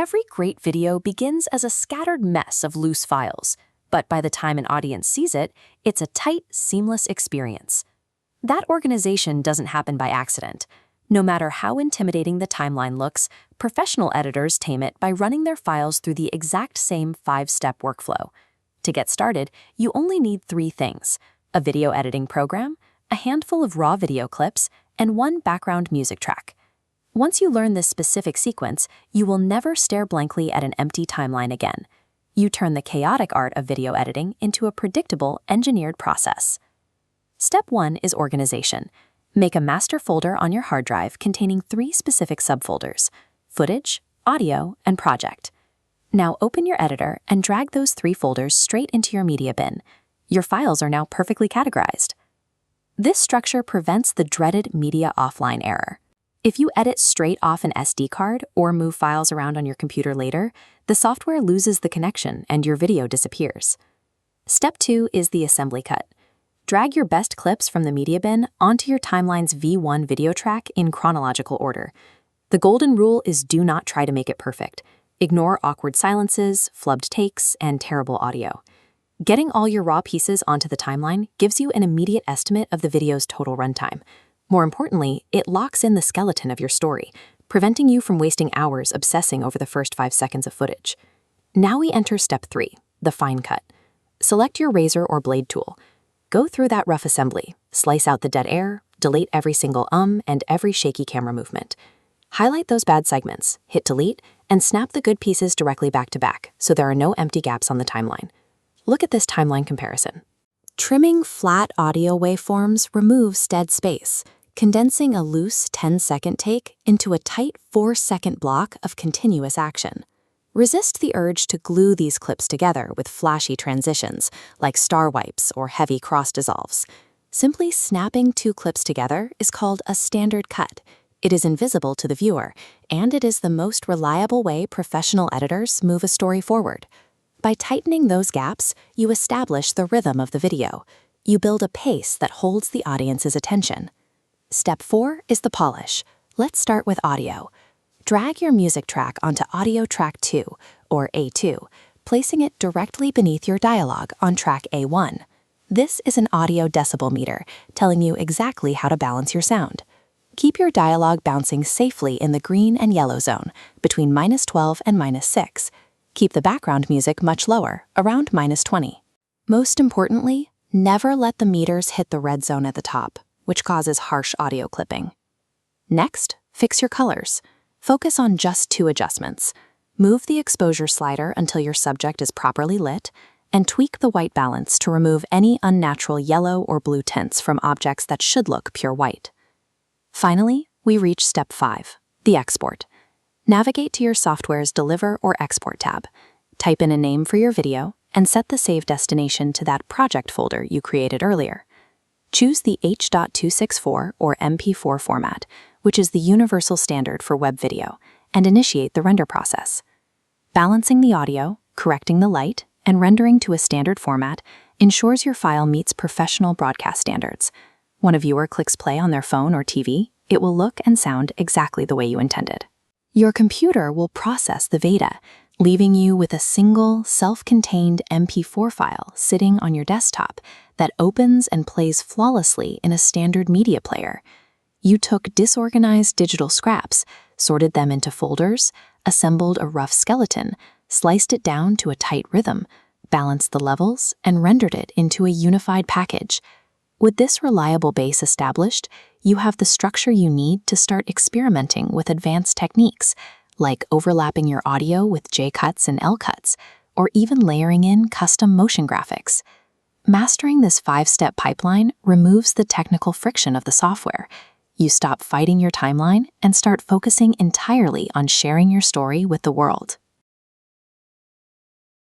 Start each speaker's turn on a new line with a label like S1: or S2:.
S1: Every great video begins as a scattered mess of loose files, but by the time an audience sees it, it's a tight, seamless experience. That organization doesn't happen by accident. No matter how intimidating the timeline looks, professional editors tame it by running their files through the exact same 5-step workflow. To get started, you only need 3 things: a video editing program, a handful of raw video clips, and one background music track. Once you learn this specific sequence, you will never stare blankly at an empty timeline again. You turn the chaotic art of video editing into a predictable, engineered process. Step 1 is organization. Make a master folder on your hard drive containing 3 specific subfolders: footage, audio, and project. Now open your editor and drag those 3 folders straight into your media bin. Your files are now perfectly categorized. This structure prevents the dreaded media offline error. If you edit straight off an SD card or move files around on your computer later, the software loses the connection and your video disappears. Step 2 is the assembly cut. Drag your best clips from the media bin onto your timeline's V1 video track in chronological order. The golden rule is do not try to make it perfect. Ignore awkward silences, flubbed takes, and terrible audio. Getting all your raw pieces onto the timeline gives you an immediate estimate of the video's total runtime. More importantly, it locks in the skeleton of your story, preventing you from wasting hours obsessing over the first 5 seconds of footage. Now we enter step 3, the fine cut. Select your razor or blade tool. Go through that rough assembly, slice out the dead air, delete every single and every shaky camera movement. Highlight those bad segments, hit delete, and snap the good pieces directly back to back so there are no empty gaps on the timeline. Look at this timeline comparison. Trimming flat audio waveforms removes dead space, condensing a loose 10-second take into a tight 4-second block of continuous action. Resist the urge to glue these clips together with flashy transitions, like star wipes or heavy cross dissolves. Simply snapping 2 clips together is called a standard cut. It is invisible to the viewer, and it is the most reliable way professional editors move a story forward. By tightening those gaps, you establish the rhythm of the video. You build a pace that holds the audience's attention. Step 4 is the polish. Let's start with audio. Drag your music track onto audio track 2, or A2, placing it directly beneath your dialogue on track A1. This is an audio decibel meter, telling you exactly how to balance your sound. Keep your dialogue bouncing safely in the green and yellow zone, between -12 and -6. Keep the background music much lower, around -20. Most importantly, never let the meters hit the red zone at the top, which causes harsh audio clipping. Next, fix your colors. Focus on just 2 adjustments. Move the exposure slider until your subject is properly lit, and tweak the white balance to remove any unnatural yellow or blue tints from objects that should look pure white. Finally, we reach step 5, the export. Navigate to your software's Deliver or Export tab. Type in a name for your video, and set the save destination to that project folder you created earlier. Choose the H.264 or MP4 format, which is the universal standard for web video, and initiate the render process. Balancing the audio, correcting the light, and rendering to a standard format ensures your file meets professional broadcast standards. When a viewer clicks play on their phone or TV, it will look and sound exactly the way you intended. Your computer will process the data, leaving you with a single, self-contained MP4 file sitting on your desktop that opens and plays flawlessly in a standard media player. You took disorganized digital scraps, sorted them into folders, assembled a rough skeleton, sliced it down to a tight rhythm, balanced the levels, and rendered it into a unified package. With this reliable base established, you have the structure you need to start experimenting with advanced techniques, like overlapping your audio with J-cuts and L-cuts, or even layering in custom motion graphics. Mastering this 5-step pipeline removes the technical friction of the software. You stop fighting your timeline and start focusing entirely on sharing your story with the world.